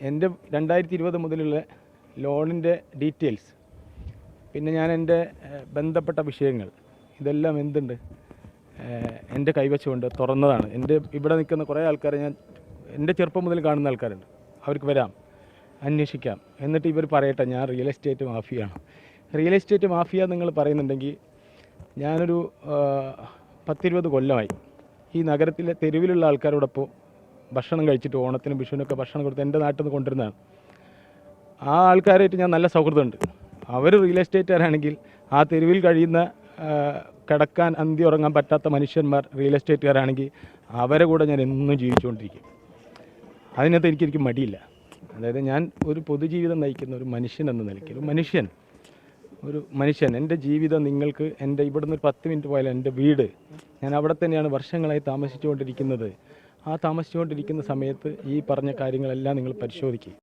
എൻ്റെ 2020 മുതലുള്ള ലോണിൻ്റെ ഡീറ്റെയിൽസ്, പിന്നെ ഞാൻ എൻ്റെ ബന്ധപ്പെട്ട വിഷയങ്ങൾ ഇതെല്ലാം എന്തുണ്ട് എൻ്റെ കൈവശമുണ്ട്, തുറന്നതാണ്. എൻ്റെ ഇവിടെ നിൽക്കുന്ന കുറേ ആൾക്കാരെ ഞാൻ എൻ്റെ ചെറുപ്പം മുതൽ കാണുന്ന ആൾക്കാരുണ്ട്. അവർക്ക് വരാം, അന്വേഷിക്കാം, എന്നിട്ട് ഇവർ പറയട്ടെ ഞാൻ റിയൽ എസ്റ്റേറ്റ് മാഫിയാണ്. റിയൽ എസ്റ്റേറ്റ് മാഫിയ നിങ്ങൾ പറയുന്നുണ്ടെങ്കിൽ ഞാനൊരു 10-20 കൊല്ലമായി ഈ നഗരത്തിലെ തെരുവിലുള്ള ആൾക്കാരോടൊപ്പം ഭക്ഷണം കഴിച്ചിട്ട് ഓണത്തിനും വിഷുവിനൊക്കെ ഭക്ഷണം കൊടുത്ത് എൻ്റെ നാട്ടിൽ നിന്ന് കൊണ്ടുവരുന്നതാണ്. ആ ആൾക്കാരായിട്ട് ഞാൻ നല്ല സൗഹൃദമുണ്ട്. അവർ റിയൽ എസ്റ്റേറ്റുകാരാണെങ്കിൽ ആ തെരുവിൽ കഴിയുന്ന കിടക്കാൻ അന്തി ഉറങ്ങാൻ പറ്റാത്ത മനുഷ്യന്മാർ റിയൽ എസ്റ്റേറ്റുകാരാണെങ്കിൽ അവരെ കൂടെ ഞാൻ എന്നും ജീവിച്ചുകൊണ്ടിരിക്കും. അതിനകത്ത് എനിക്ക് മടിയില്ല. അതായത് ഞാൻ ഒരു പൊതുജീവിതം നയിക്കുന്ന ഒരു മനുഷ്യൻ എന്ന നിലയ്ക്ക് ഒരു മനുഷ്യൻ എൻ്റെ ജീവിതം നിങ്ങൾക്ക് എൻ്റെ ഇവിടുന്ന് ഒരു 10 മിനിറ്റ് പോയാലും എൻ്റെ വീട്, ഞാൻ അവിടെ തന്നെയാണ് വർഷങ്ങളായി താമസിച്ചുകൊണ്ടിരിക്കുന്നത്. ആ താമസിച്ചുകൊണ്ടിരിക്കുന്ന സമയത്ത് ഈ പറഞ്ഞ കാര്യങ്ങളെല്ലാം നിങ്ങൾ പരിശോധിക്കുക.